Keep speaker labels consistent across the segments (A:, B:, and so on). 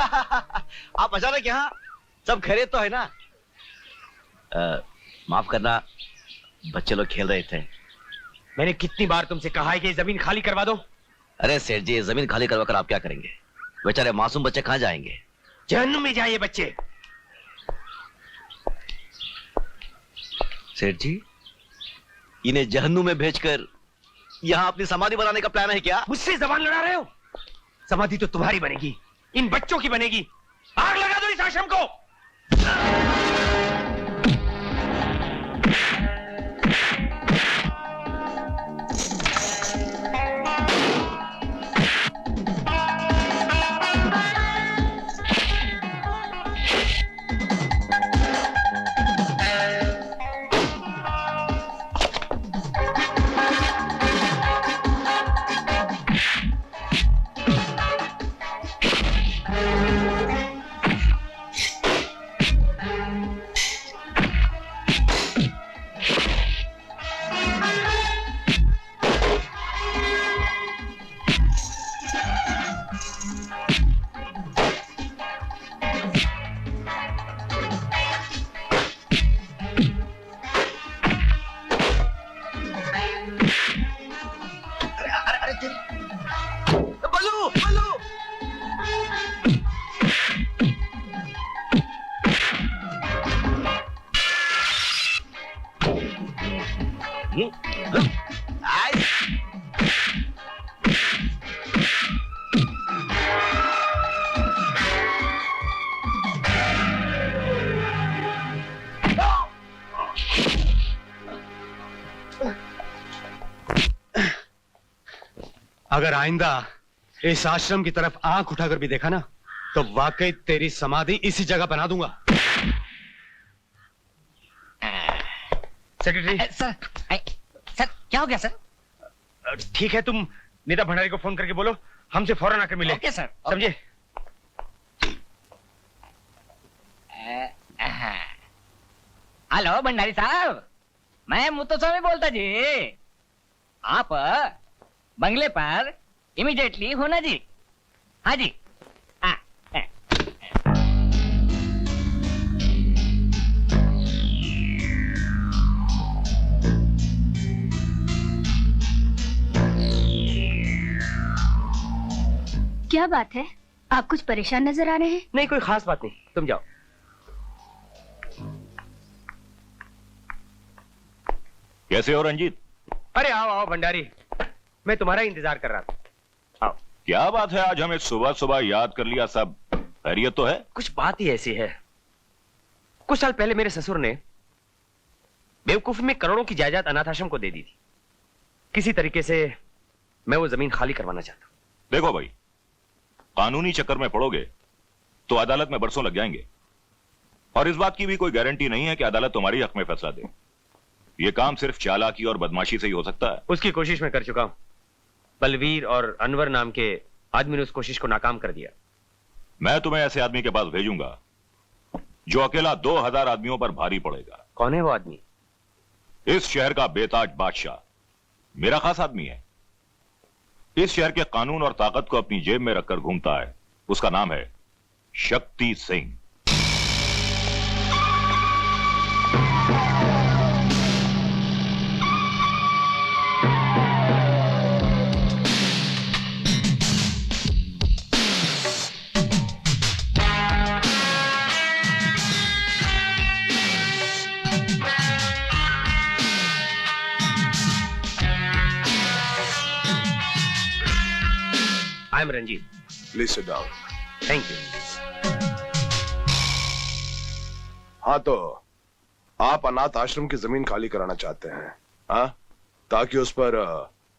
A: आप अचानक यहाँ? सब खैरियत तो है ना? माफ करना, बच्चे लोग खेल रहे थे।
B: मैंने कितनी बार तुमसे कहा है कि ये जमीन खाली करवा दो।
A: अरे सेठ जी, जमीन खाली करवा कर आप क्या करेंगे? बेचारे मासूम बच्चे कहाँ जाएंगे?
B: जहन्नुम में जाए ये बच्चे।
A: सेठ जी, इन्हें जहन्नुम में भेजकर यहाँ अपनी समाधि बनाने का प्लान है क्या?
B: मुझसे जबान लड़ा रहे हो? समाधि तो तुम्हारी बनेगी, इन बच्चों की बनेगी। आग लगा दो इस आश्रम को। अगर आइंदा इस आश्रम की तरफ आंख उठाकर भी देखा ना, तो वाकई तेरी समाधि इसी जगह बना दूंगा। सेक्रेटरी।
C: सर, सर क्या हो गया सर?
B: ठीक है, तुम नीता भंडारी को फोन करके बोलो हमसे फौरन आकर मिले।
C: Okay sir.
B: समझे?
C: हेलो भंडारी साहब, मैं मुत्तुस्वामी बोलता जी। आप बंगले पर इमीडिएटली होना जी। हाँ जी। हाँ।
D: क्या बात है, आप कुछ परेशान नजर आ रहे हैं?
B: नहीं, कोई खास बात नहीं, तुम जाओ।
E: कैसे हो रंजीत?
B: अरे आओ आओ भंडारी, मैं तुम्हारा इंतजार कर रहा था। आओ।
E: क्या बात है, आज हमें सुबह सुबह याद कर लिया? सब खैरियत तो है?
B: कुछ बात ही ऐसी है, कुछ साल पहले मेरे ससुर ने बेवकूफी में करोड़ों की जायदाद अनाथ आश्रम को दे दी थी। किसी तरीके से मैं वो जमीन खाली करवाना चाहता हूं।
E: देखो भाई, कानूनी चक्कर में पड़ोगे तो अदालत में बरसों लग जाएंगे, और इस बात की भी कोई गारंटी नहीं है कि अदालत तुम्हारी हक में फैसला दे। यह काम सिर्फ चालाकी और बदमाशी से ही हो सकता है।
B: उसकी कोशिश मैं कर चुका हूं। बलवीर और अनवर नाम के आदमी ने उस कोशिश को नाकाम कर दिया।
E: मैं तुम्हें ऐसे आदमी के पास भेजूंगा जो अकेला 2000 आदमियों पर भारी पड़ेगा।
B: कौन है वो आदमी?
E: इस शहर का बेताज बादशाह, मेरा खास आदमी है। इस शहर के कानून और ताकत को अपनी जेब में रखकर घूमता है। उसका नाम है Shakti Singh.
B: I am Ranjit.
F: Please sit down.
B: Thank you.
F: हाँ, तो आप अनाथ आश्रम की जमीन खाली कराना चाहते हैं, हाँ? ताकि उस पर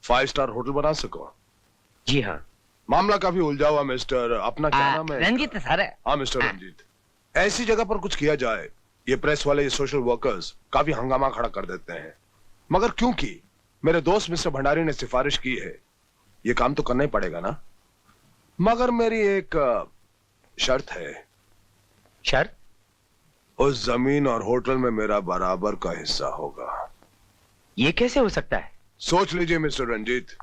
F: 5 स्टार होटल बना सको?
B: जी हाँ।
F: मामला काफी उलझा हुआ मिस्टर, अपना क्या नाम है?
C: रंजीत सर।
F: हाँ मिस्टर रंजीत, ऐसी जगह पर कुछ किया जाए, ये प्रेस वाले, ये सोशल वर्कर्स काफी हंगामा खड़ा कर देते हैं। मगर क्योंकि मेरे दोस्त मिस्टर भंडारी ने सिफारिश की है, ये काम तो करना ही पड़ेगा ना। मगर मेरी एक शर्त है।
B: शर्त?
F: उस जमीन और होटल में मेरा बराबर का हिस्सा होगा।
B: ये कैसे हो सकता है?
F: सोच लीजिए mister Ranjit.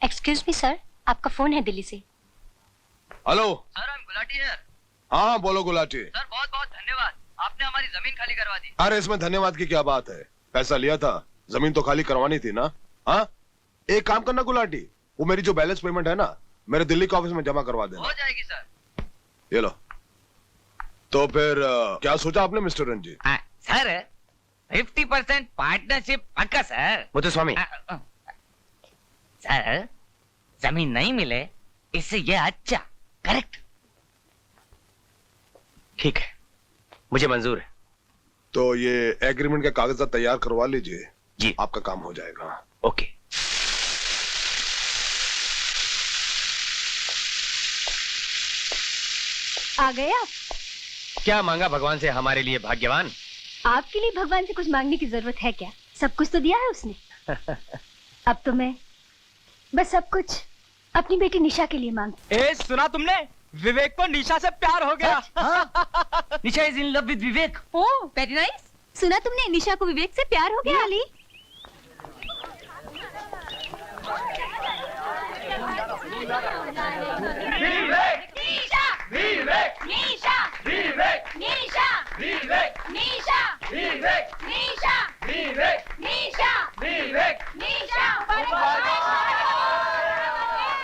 D: Excuse me sir, आपका फोन है दिल्ली से।
F: हेलो।
G: सर हम गुलाटी है।
F: हाँ बोलो गुलाटी।
G: सर बहुत बहुत धन्यवाद, आपने हमारी जमीन खाली करवा दी।
F: अरे इसमें धन्यवाद की क्या बात है, पैसा लिया था, जमीन तो खाली करवानी थी ना। हाँ एक काम करना गुलाटी, वो मेरी जो बैलेंस पेमेंट है ना, मेरे दिल्ली के ऑफिस में जमा करवा देना।
G: हो जाएगी सर।
F: ये लो। तो फिर क्या सोचा आपने मिस्टर रंजीत?
C: सर 50% पार्टनरशिप पक्का सर।
B: मुत्तुस्वामी,
C: सर जमीन नहीं मिले इससे ये अच्छा। करेक्ट।
B: ठीक है, मुझे मंजूर है।
F: तो ये एग्रीमेंट के कागजात तैयार करवा लीजिए
B: जी।
F: आपका काम हो जाएगा।
B: ओके।
D: आ गए आप?
B: क्या मांगा भगवान से हमारे लिए भाग्यवान?
D: आपके लिए भगवान से कुछ मांगने की जरूरत है क्या? सब कुछ तो दिया है उसने। अब तो मैं बस सब कुछ अपनी बेटी निशा के लिए मांग।
G: ए सुना तुमने, विवेक को निशा से प्यार हो गया।
C: Nisha is in love with Vivek.
D: Oh very nice. सुना तुमने निशा को विवेक से प्यार हो गया? अली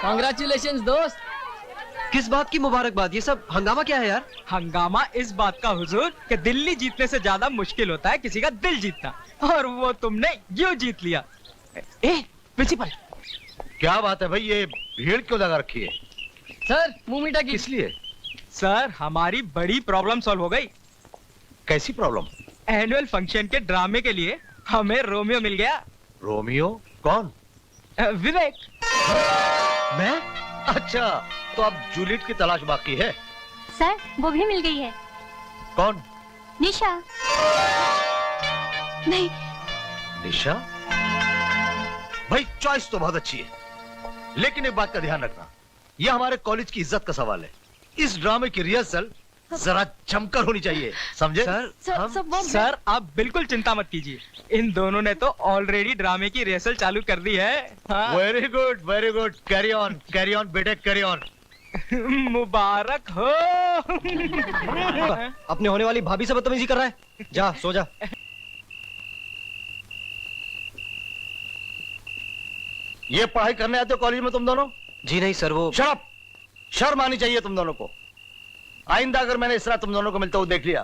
G: कांग्रेचुलेशंस दोस्त।
H: किस बात की मुबारकबाद? ये सब हंगामा क्या है यार?
G: हंगामा इस बात का हुजूर कि दिल्ली जीतने से ज्यादा मुश्किल होता है किसी का दिल जीतना, और वो तुमने यूं जीत लिया। ए प्रिंसिपल,
H: क्या बात है भाई, ये भीड़ क्यों लगा रखी है?
G: सर मुंह मीठा की।
H: किस लिए?
G: सर हमारी बड़ी प्रॉब्लम सॉल्व हो गई।
H: कैसी प्रॉब्लम?
G: एनुअल फंक्शन के ड्रामे के लिए हमें रोमियो मिल गया।
H: रोमियो? कौन?
G: विवेक।
H: मैं? अच्छा, तो अब जूलियट की तलाश बाकी है।
D: सर वो भी मिल गई है।
H: कौन?
D: निशा। नहीं,
H: निशा? भाई चॉइस तो बहुत अच्छी है, लेकिन एक बात का ध्यान रखना, यह हमारे कॉलेज की इज्जत का सवाल है। इस ड्रामे की रिहर्सल जरा जमकर होनी चाहिए, समझे?
G: सर आप बिल्कुल चिंता मत कीजिए, इन दोनों ने तो ऑलरेडी ड्रामे की रिहर्सल चालू कर दी है। हाँ?
H: वेरी गुड, कैरी ऑन बेटे, कैरी ऑन।
G: मुबारक हो।
H: अपने होने वाली भाभी से बदतमीजी कर रहा है, जा सो जा। ये पढ़ाई करने आते हो कॉलेज में तुम दोनों?
A: जी नहीं सर, वो
H: शर्म आनी चाहिए तुम दोनों को। आइंदा अगर मैंने इस तरह तुम दोनों को मिलते हुए देख लिया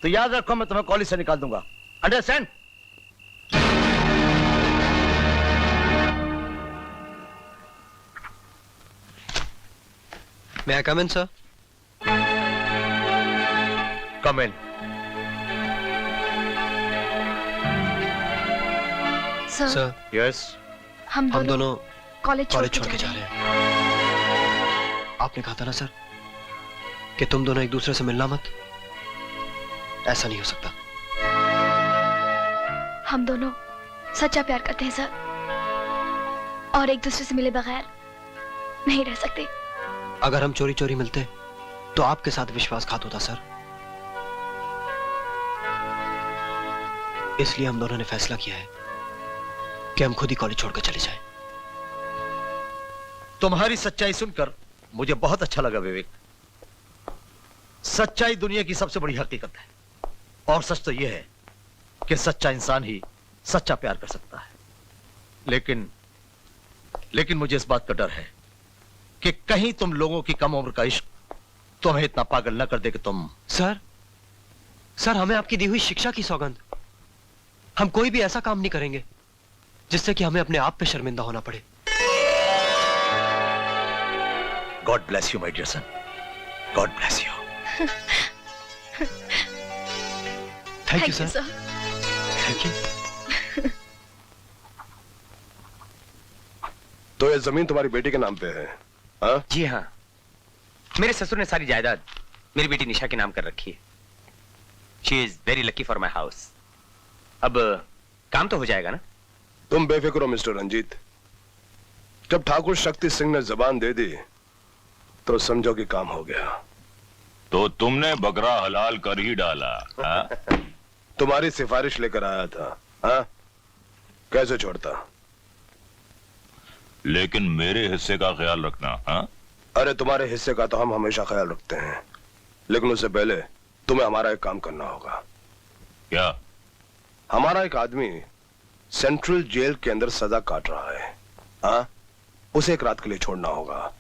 H: तो याद रखो, मैं तुम्हें कॉलेज से निकाल दूंगा। अंडरस्टैंड?
A: मैं come in sir?
H: Come in.
D: Sir
H: yes?
D: हम
A: दोनों
D: कॉलेज
A: छोड़ के जा रहे हैं। आपने कहा था ना सर कि तुम दोनों एक दूसरे से मिलना मत। ऐसा नहीं हो सकता।
D: हम दोनों सच्चा प्यार करते हैं सर, और एक दूसरे से मिले बगैर नहीं रह सकते।
A: अगर हम चोरी चोरी मिलते तो आपके साथ विश्वासघात होता सर। इसलिए हम दोनों ने फैसला किया है कि हम खुद ही कॉलेज छोड़कर चले जाएं।
H: तुम्हारी सच्चाई सुनकर मुझे बहुत अच्छा लगा विवेक। सच्चाई दुनिया की सबसे बड़ी हकीकत है, और सच तो यह है कि सच्चा इंसान ही सच्चा प्यार कर सकता है। लेकिन मुझे इस बात का डर है कि कहीं तुम लोगों की कम उम्र का इश्क तुम्हें इतना पागल न कर दे कि तुम।
A: सर हमें आपकी दी हुई शिक्षा की सौगंध, हम कोई भी ऐसा काम नहीं करेंगे जिससे कि हमें अपने आप पे शर्मिंदा होना पड़े।
H: God bless you my dear son, God bless you.
A: Thank you sir. Thank you.
F: तो ये जमीन तुम्हारी बेटी के नाम पे है? हाँ?
B: जी हाँ, मेरे ससुर ने सारी जायदाद मेरी बेटी निशा के नाम कर रखी है। She is very lucky for my house. अब काम तो हो जाएगा ना?
F: तुम बेफिक्र हो मिस्टर रंजीत, जब ठाकुर शक्ति सिंह ने जबान दे दी तो समझो कि काम हो गया।
E: तो तुमने बकरा हलाल कर ही डाला। हाँ?
F: तुम्हारी सिफारिश लेकर आया था। हाँ? कैसे छोड़ता?
E: लेकिन मेरे हिस्से का ख्याल रखना। हाँ?
F: अरे तुम्हारे हिस्से का तो हम हमेशा ख्याल रखते हैं, लेकिन उससे पहले तुम्हें हमारा एक काम करना होगा।
E: क्या?
F: हमारा एक आदमी सेंट्रल जेल के अंदर सजा काट रहा है। हाँ, उसे एक रात के लिए छोड़ना होगा।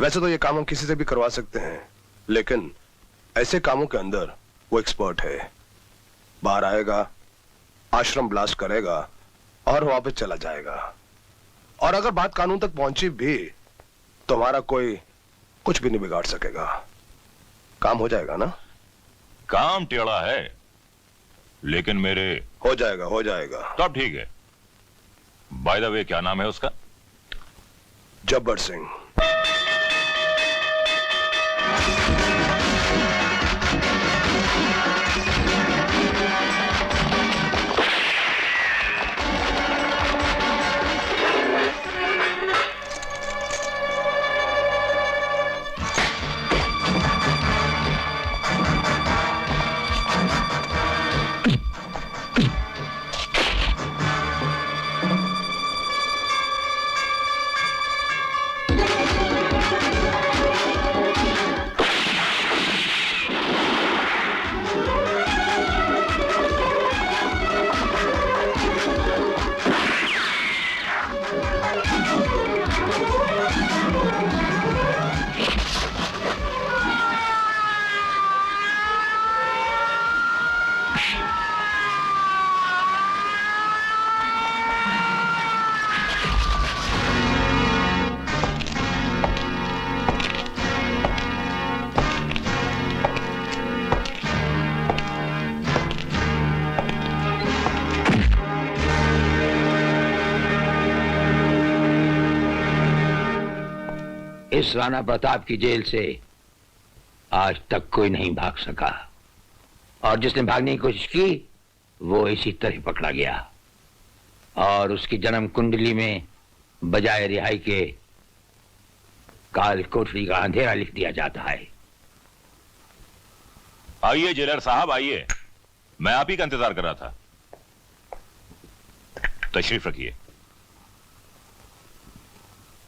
F: वैसे तो ये काम हम किसी से भी करवा सकते हैं, लेकिन ऐसे कामों के अंदर वो एक्सपर्ट है। बाहर आएगा, आश्रम ब्लास्ट करेगा और वापस चला जाएगा। और अगर बात कानून तक पहुंची भी तो हमारा कोई कुछ भी नहीं बिगाड़ सकेगा। काम हो जाएगा ना?
E: काम टेढ़ा है, लेकिन मेरे
F: हो जाएगा, हो जाएगा।
E: तब ठीक है। बाय द वे, क्या नाम है उसका?
F: जब्बर सिंह।
I: इस राणा प्रताप की जेल से आज तक कोई नहीं भाग सका, और जिसने भागने की कोशिश की वो इसी तरह पकड़ा गया, और उसकी जन्म कुंडली में बजाय रिहाई के काल कोठरी का अंधेरा लिख दिया जाता है।
E: आइए जेलर साहब, आइए। मैं आप ही का इंतजार कर रहा था। तशरीफ रखिए।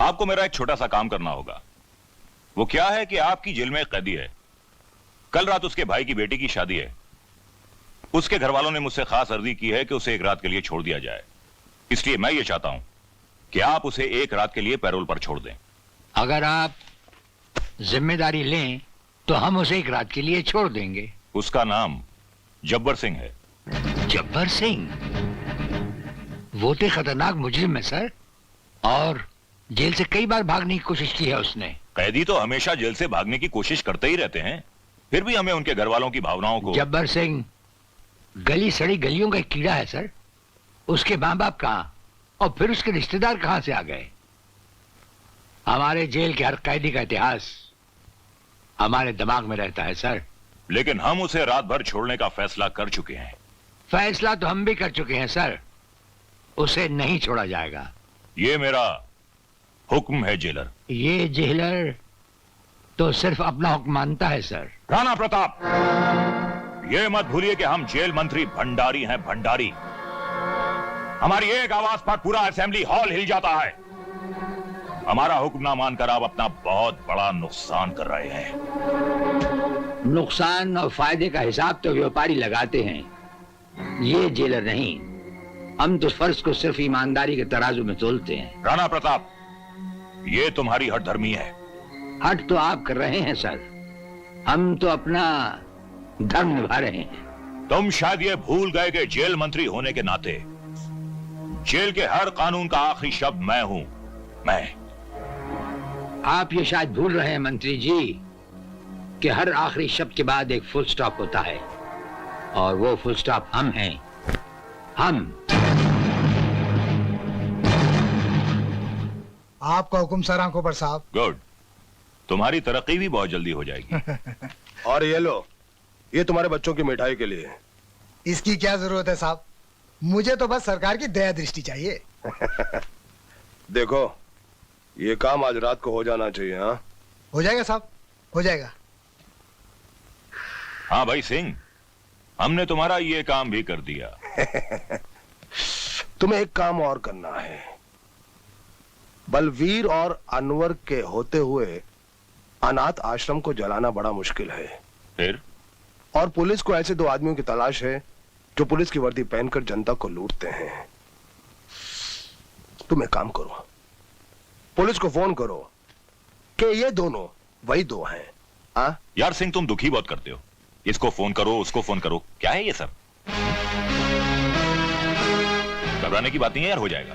E: आपको मेरा एक छोटा सा काम करना होगा। वो क्या है कि आपकी जेल में एक कैदी है। कल रात उसके भाई की बेटी की शादी है। उसके घर वालों ने मुझसे खास अर्जी की है कि उसे एक रात के लिए छोड़ दिया जाए। इसलिए मैं ये चाहता हूं कि आप उसे एक रात के लिए पैरोल पर छोड़ दें।
I: अगर आप जिम्मेदारी लें तो हम उसे एक रात के लिए छोड़ देंगे।
E: उसका नाम जब्बर सिंह है।
I: जब्बर सिंह? वो तो खतरनाक मुजरिम है सर, और जेल से कई बार भागने की कोशिश की है उसने।
E: कैदी तो हमेशा जेल से भागने की कोशिश करते ही रहते हैं, फिर भी हमें उनके घर वालों की भावनाओं को।
I: जब्बर सिंह गली सड़ी गलियों का एक कीड़ा है सर। उसके माँ बाप कहाँ और फिर उसके रिश्तेदार कहां से आ गए? हमारे जेल के हर कैदी का इतिहास हमारे दिमाग में रहता है सर।
E: लेकिन हम उसे रात भर छोड़ने का फैसला कर चुके हैं।
I: फैसला तो हम भी कर चुके हैं सर, उसे नहीं छोड़ा जाएगा।
E: ये मेरा हुक्म है जेलर।
I: ये जेलर तो सिर्फ अपना हुक्म मानता है सर।
E: राणा प्रताप, ये मत भूलिए कि हम जेल मंत्री भंडारी हैं, भंडारी। हमारी एक आवाज पर पूरा असेंबली हॉल हिल जाता है। हमारा हुक्म ना मानकर आप अपना बहुत बड़ा नुकसान कर रहे हैं।
I: नुकसान और फायदे का हिसाब तो व्यापारी लगाते हैं, ये जेलर नहीं। हम तो फर्ज को सिर्फ ईमानदारी के तराजू में तोलते हैं।
E: राणा प्रताप, ये तुम्हारी हठधर्मी है।
I: हट तो आप कर रहे हैं सर, हम तो अपना धर्म निभा रहे हैं।
E: तुम शायद ये भूल गए कि जेल मंत्री होने के नाते जेल के हर कानून का आखिरी शब्द मैं हूं। मैं।
I: आप ये शायद भूल रहे हैं मंत्री जी कि हर आखिरी शब्द के बाद एक फुल स्टॉप होता है, और वो फुल स्टॉप हम हैं। हम।
J: आपका हुक्म सर आंखों पर साहब।
E: गुड, तुम्हारी तरक्की भी बहुत जल्दी हो जाएगी।
F: और ये लो, ये तुम्हारे बच्चों की मिठाई के लिए।
J: इसकी क्या जरूरत है साहब, मुझे तो बस सरकार की दया दृष्टि चाहिए।
F: देखो, ये काम आज रात को हो जाना चाहिए। हाँ,
J: हो जाएगा साहब, हो जाएगा।
E: हाँ भाई सिंह, हमने तुम्हारा ये काम भी कर दिया।
F: तुम्हें एक काम और करना है। बलवीर और अनवर के होते हुए अनाथ आश्रम को जलाना बड़ा मुश्किल है।
E: फिर
F: और पुलिस को ऐसे 2 आदमियों की तलाश है जो पुलिस की वर्दी पहनकर जनता को लूटते हैं। तुम एक काम करो, पुलिस को फोन करो कि ये दोनों वही 2 हैं। हाँ
E: यार सिंह, तुम दुखी बहुत करते हो। इसको फोन करो, उसको फोन करो, क्या है ये सब? घबराने की बात नहीं है यार, हो जाएगा।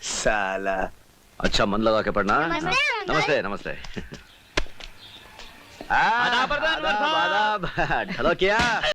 F: साला।
K: अच्छा, मन लगा के पढ़ना। नमस्ते नमस्ते। आदाब आदाब। ढलो क्या?